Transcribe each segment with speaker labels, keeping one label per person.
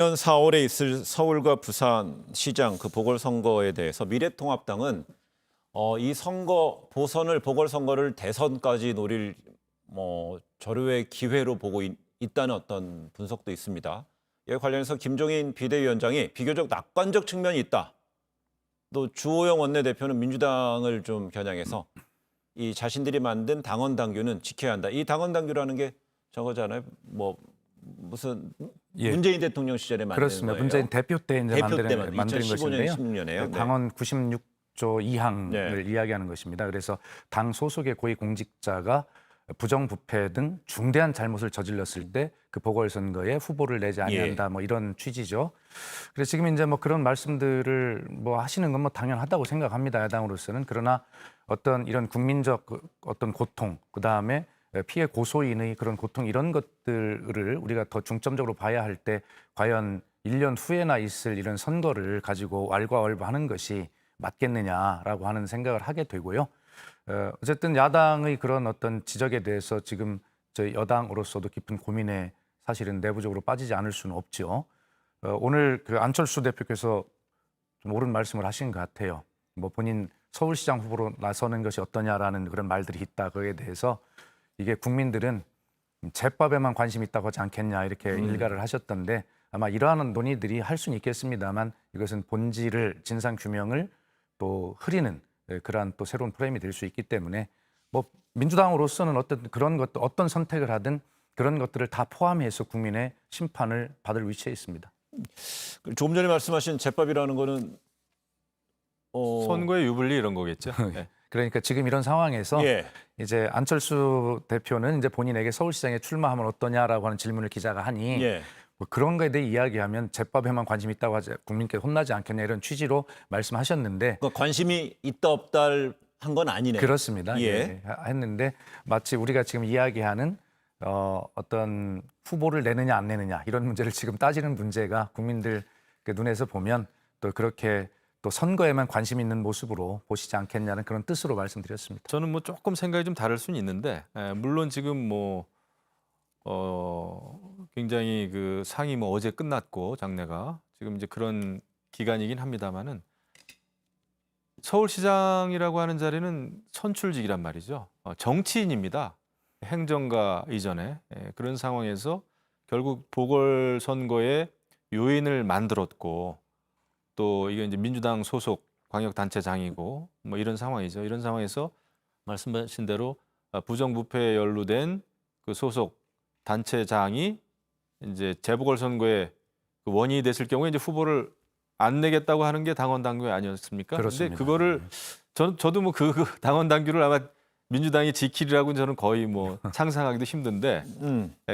Speaker 1: 내년 4월에 있을 서울과 부산 시장 그 보궐선거에 대해서 미래통합당은 이 선거 보선을 보궐선거를 대선까지 노릴 절호의 기회로 보고 있다는 어떤 분석도 있습니다. 이에 관련해서 김종인 비대위원장이 비교적 낙관적 측면이 있다. 또 주호영 원내대표는 민주당을 좀 겨냥해서 이 자신들이 만든 당원 당규는 지켜야 한다. 이 당원 당규라는 게 저거잖아요. 무슨 문재인 대통령 시절에 만든
Speaker 2: 그렇습니다.
Speaker 1: 거예요.
Speaker 2: 문재인 대표 때 이제 만든
Speaker 1: 2015년,
Speaker 2: 것인데요.
Speaker 1: 16년에요.
Speaker 2: 당헌 96조 2항을 이야기하는 것입니다. 그래서 당 소속의 고위공직자가 부정부패 등 중대한 잘못을 저질렀을 때 그 보궐선거에 후보를 내지 아니한다. 이런 취지죠. 그래서 지금 이제 그런 말씀들을 하시는 건 당연하다고 생각합니다. 야당으로서는. 그러나 어떤 이런 국민적 어떤 고통, 그다음에 피해 고소인의 그런 고통 이런 것들을 우리가 더 중점적으로 봐야 할 때 과연 1년 후에나 있을 이런 선거를 가지고 왈가왈부하는 것이 맞겠느냐라고 하는 생각을 하게 되고요. 어쨌든 야당의 그런 어떤 지적에 대해서 지금 저희 여당으로서도 깊은 고민에 사실은 내부적으로 빠지지 않을 수는 없죠. 오늘 그 안철수 대표께서 좀 옳은 말씀을 하신 것 같아요. 본인 서울시장 후보로 나서는 것이 어떠냐라는 그런 말들이 있다. 거기에 대해서 이게 국민들은 제밥에만 관심 있다고 하지 않겠냐 이렇게 일가를 하셨던데 아마 이러한 논의들이 할 수는 있겠습니다만 이것은 본질을 진상 규명을 또 흐리는 그러한 또 새로운 프레임이 될 수 있기 때문에 민주당으로서는 어떤 선택을 하든 그런 것들을 다 포함해서 국민의 심판을 받을 위치에 있습니다.
Speaker 1: 조금 전에 말씀하신 제밥이라는 거는
Speaker 3: 선거의 유불리 이런 거겠죠. 네.
Speaker 2: 그러니까 지금 이런 상황에서 이제 안철수 대표는 이제 본인에게 서울시장에 출마하면 어떠냐라고 하는 질문을 기자가 하니 그런 거에 대해 이야기하면 제밥에만 관심 있다고 하지 국민께 혼나지 않겠냐 이런 취지로 말씀하셨는데
Speaker 1: 관심이 있다 없다 한 건 아니네요.
Speaker 2: 그렇습니다. 했는데 마치 우리가 지금 이야기하는 어떤 후보를 내느냐 안 내느냐 이런 문제를 지금 따지는 문제가 국민들 그 눈에서 보면 또 그렇게 또 선거에만 관심 있는 모습으로 보시지 않겠냐는 그런 뜻으로 말씀드렸습니다.
Speaker 3: 저는 조금 생각이 좀 다를 수는 있는데 물론 지금 굉장히 그 상이 어제 끝났고 장례가 지금 이제 그런 기간이긴 합니다만은 서울시장이라고 하는 자리는 선출직이란 말이죠. 정치인입니다. 행정가 이전에 그런 상황에서 결국 보궐선거에 요인을 만들었고 또 이게 이제 민주당 소속 광역단체장이고 이런 상황이죠. 이런 상황에서 말씀하신 대로 부정부패에 연루된 그 소속 단체장이 이제 재보궐선거에 그 원인이 됐을 경우에 이제 후보를 안 내겠다고 하는 게 당원 당규 아니었습니까?
Speaker 2: 그렇습니다.
Speaker 3: 근데 그거를 저도 그 당원 당규를 아마 민주당이 지키리라고는 저는 거의 상상하기도 힘든데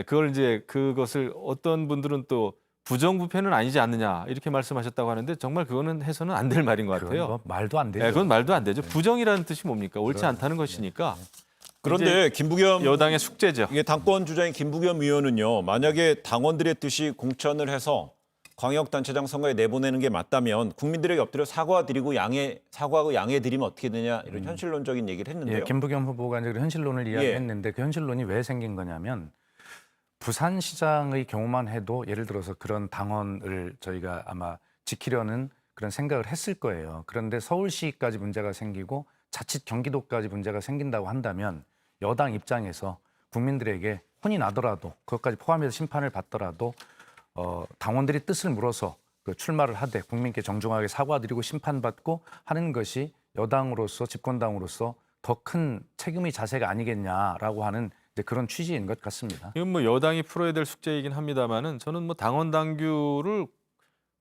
Speaker 3: 그걸 이제 그것을 어떤 분들은 또 부정부패는 아니지 않느냐 이렇게 말씀하셨다고 하는데 정말 그거는 해서는 안 될 말인 것 같아요.
Speaker 2: 말도 안 되죠.
Speaker 3: 그건 말도 안 되죠. 부정이라는 뜻이 뭡니까? 옳지 않다는 것이니까.
Speaker 1: 그런데 김부겸
Speaker 3: 여당의 숙제죠.
Speaker 1: 이게 당권 주자인 김부겸 의원은요. 만약에 당원들의 뜻이 공천을 해서 광역단체장 선거에 내보내는 게 맞다면 국민들에게 엎드려 사과드리고 사과하고 양해드리면 어떻게 되냐 이런 현실론적인 얘기를 했는데요.
Speaker 2: 김부겸 후보가 이제 현실론을 이야기했는데 그 현실론이 왜 생긴 거냐면 부산시장의 경우만 해도 예를 들어서 그런 당원을 저희가 아마 지키려는 그런 생각을 했을 거예요. 그런데 서울시까지 문제가 생기고 자칫 경기도까지 문제가 생긴다고 한다면 여당 입장에서 국민들에게 혼이 나더라도 그것까지 포함해서 심판을 받더라도 당원들이 뜻을 물어서 그 출마를 하되 국민께 정중하게 사과드리고 심판받고 하는 것이 여당으로서 집권당으로서 더 큰 책임의 자세가 아니겠냐라고 하는 그런 취지인 것 같습니다.
Speaker 3: 이건 여당이 풀어야 될 숙제이긴 합니다만은 저는 당원 당규를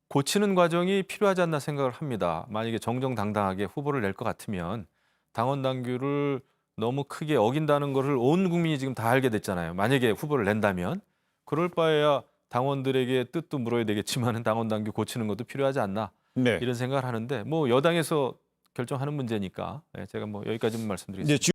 Speaker 3: 고치는 과정이 필요하지 않나 생각을 합니다. 만약에 정정당당하게 후보를 낼 것 같으면 당원 당규를 너무 크게 어긴다는 것을 온 국민이 지금 다 알게 됐잖아요. 만약에 후보를 낸다면 그럴 바에야 당원들에게 뜻도 물어야 되겠지만은 당원 당규 고치는 것도 필요하지 않나 이런 생각을 하는데 여당에서 결정하는 문제니까 제가 여기까지만 말씀드리겠습니다.